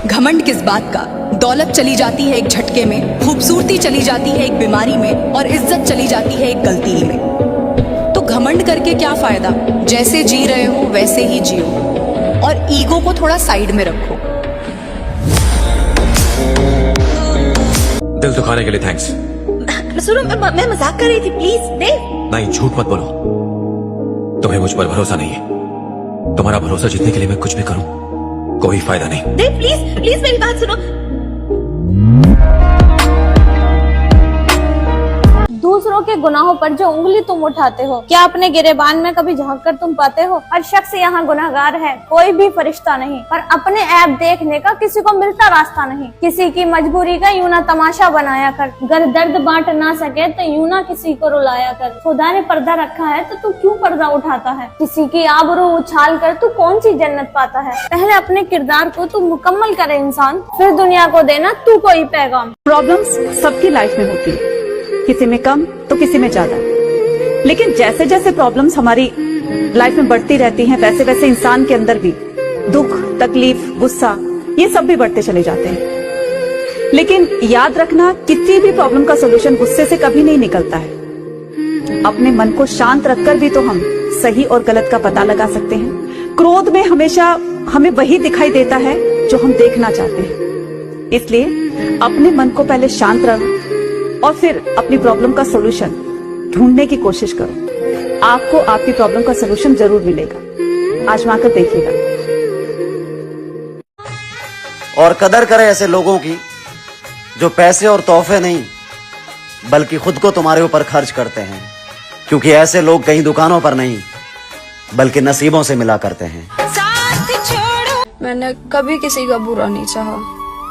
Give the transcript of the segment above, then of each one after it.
घमंड किस बात का। दौलत चली जाती है एक झटके में, खूबसूरती चली जाती है एक बीमारी में, और इज्जत चली जाती है एक गलती ही में। तो घमंड करके क्या फायदा, जैसे जी रहे हो वैसे ही जियो, और ईगो को थोड़ा साइड में रखो। दिल दुखाने के लिए थैंक्स। सुनो, मैं मजाक कर रही थी, प्लीज देव। नहीं, झूठ मत बोलो। तुम्हें मुझ पर भरोसा नहीं है। तुम्हारा भरोसा जीतने के लिए मैं कुछ भी करूं, कोई फायदा नहीं। देव प्लीज प्लीज मेरी बात सुनो। दूसरों के गुनाहों पर जो उंगली तुम उठाते हो, क्या अपने गिरेबान में कभी झांक कर तुम पाते हो? हर शख्स यहाँ गुनाहगार है, कोई भी फरिश्ता नहीं, पर अपने ऐब देखने का किसी को मिलता रास्ता नहीं। किसी की मजबूरी का यूं ना तमाशा बनाया कर, अगर दर्द बांट ना सके तो यूं ना किसी को रुलाया कर। खुदा ने पर्दा रखा है तो तू क्यों पर्दा उठाता है? किसी की आबरू उछाल कर तू कौन सी जन्नत पाता है? पहले अपने किरदार को तू मुकम्मल करे इंसान, फिर दुनिया को देना तू कोई पैगाम। प्रॉब्लम्स सबकी लाइफ में होती है, किसी में कम तो किसी में ज्यादा, लेकिन जैसे जैसे प्रॉब्लम्स हमारी लाइफ में बढ़ती रहती हैं, वैसे वैसे इंसान के अंदर भी दुख, तकलीफ, गुस्सा, ये सब भी बढ़ते चले जाते हैं। लेकिन याद रखना, किसी भी प्रॉब्लम का सोल्यूशन गुस्से से कभी नहीं निकलता है। अपने मन को शांत रखकर भी तो हम सही और गलत का पता लगा सकते हैं। क्रोध में हमेशा हमें वही दिखाई देता है जो हम देखना चाहते हैं। इसलिए अपने मन को पहले शांत रखो और फिर अपनी प्रॉब्लम का सॉल्यूशन ढूंढने की कोशिश करो। आपको आपकी प्रॉब्लम का सॉल्यूशन जरूर मिलेगा, आजमा कर देखिएगा। और कदर करें ऐसे लोगों की जो पैसे और तोहफे नहीं बल्कि खुद को तुम्हारे ऊपर खर्च करते हैं, क्योंकि ऐसे लोग कहीं दुकानों पर नहीं बल्कि नसीबों से मिला करते हैं। मैंने कभी किसी का बुरा नहीं चाहा।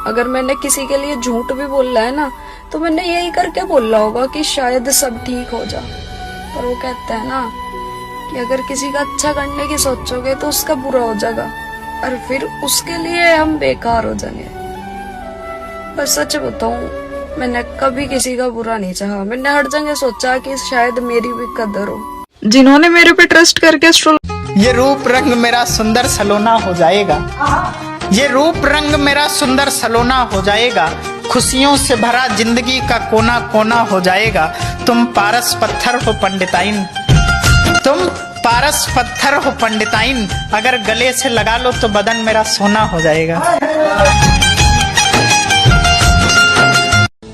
अगर मैंने किसी के लिए झूठ भी बोला है ना, तो मैंने यही करके बोला होगा कि शायद सब ठीक हो जा। पर वो कहते हैं ना कि अगर किसी का अच्छा करने की सोचोगे तो उसका बुरा हो जाएगा, और फिर उसके लिए हम बेकार हो जाएंगे। पर सच बताऊं, मैंने कभी किसी का बुरा नहीं चाहा। मैंने हर जगह सोचा कि शायद मेरी भी कदर हो। जिन्होंने मेरे पे ट्रस्ट करके ये रूप रंग मेरा सुंदर सलोना हो जाएगा, ये रूप रंग मेरा सुंदर सलोना हो जाएगा, खुशियों से भरा जिंदगी का कोना कोना हो जाएगा। तुम पारस पत्थर हो पंडिताइन, तुम पारस पत्थर हो पंडिताइन, अगर गले से लगा लो तो बदन मेरा सोना हो जाएगा।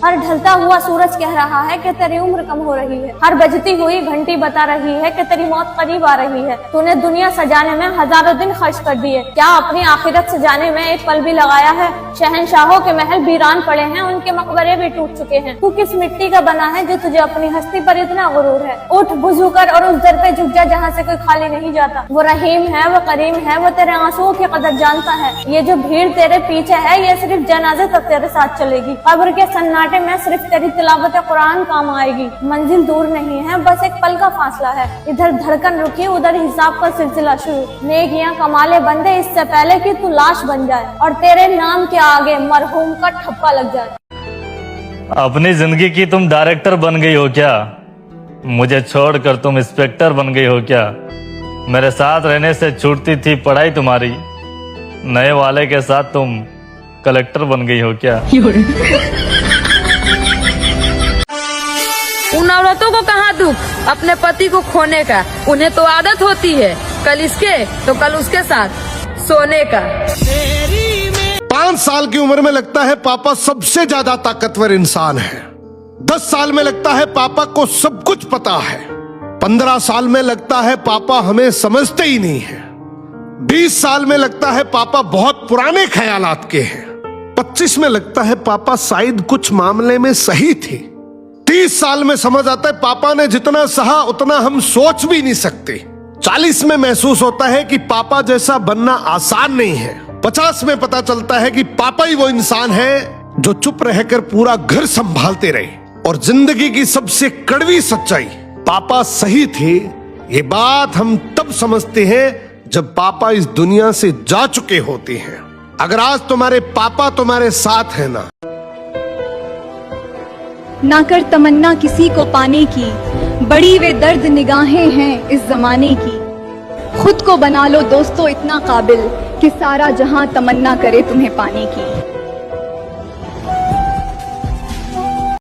हर ढलता हुआ सूरज कह रहा है कि तेरी उम्र कम हो रही है। हर बजती हुई घंटी बता रही है कि तेरी मौत करीब आ रही है। तूने दुनिया सजाने में हजारों दिन खर्च कर दिए, क्या अपनी आखिरत सजाने में एक पल भी लगाया है? शहनशाहों के महल वीरान पड़े हैं, उनके मकबरे भी टूट चुके हैं। तू किस मिट्टी का बना है जो तुझे अपनी हस्ती पर इतना गुरूर है? उठ वुजू कर और उस दर पे झुक जा जहाँ से कोई खाली नहीं जाता। वो रहीम है, वो करीम है, वो तेरे आंसुओं की कदर जानता है। ये जो भीड़ तेरे पीछे है, ये सिर्फ जनाजे तक तेरे साथ चलेगी। कब्र के सन्नाटे में सिर्फ तेरी तिलावत कुरान काम आएगी। मंजिल दूर नहीं है, बस एक पल का फासला है। इधर धड़कन रुकी, उधर हिसाब का सिलसिला शुरू। नेकियां कमाले बंदे इससे पहले कि तू लाश बन जाए और तेरे नाम के आगे मरहूम का ठप्पा लग जाए। अपनी जिंदगी की तुम डायरेक्टर बन गई हो क्या? मुझे छोड़कर तुम इंस्पेक्टर बन गई हो क्या? मेरे साथ रहने से छूटती थी पढ़ाई तुम्हारी, नए वाले के साथ तुम कलेक्टर बन गई हो क्या? उन औरतों को कहाँ दुख अपने पति को खोने का? उन्हें तो आदत होती है कल इसके तो कल उसके साथ सोने का। 5 साल की उम्र में लगता है पापा सबसे ज्यादा ताकतवर इंसान है। 10 साल में लगता है पापा को सब कुछ पता है। 15 साल में लगता है पापा हमें समझते ही नहीं है। 20 साल में लगता है पापा बहुत पुराने ख्यालात के हैं। 25 में लगता है पापा शायद कुछ मामले में सही थे। 30 साल में समझ आता है पापा ने जितना सहा उतना हम सोच भी नहीं सकते। 40 में महसूस होता है कि पापा जैसा बनना आसान नहीं है। 50 में पता चलता है कि पापा ही वो इंसान है जो चुप रहकर पूरा घर संभालते रहे। और जिंदगी की सबसे कड़वी सच्चाई, पापा सही थे, ये बात हम तब समझते हैं जब पापा इस दुनिया से जा चुके होते हैं। अगर आज तुम्हारे पापा तुम्हारे साथ है ना कर तमन्ना किसी को पाने की, बड़ी वे दर्द निगाहें हैं इस जमाने की। खुद को बना लो दोस्तों इतना काबिल कि सारा जहां तमन्ना करे तुम्हें पाने की।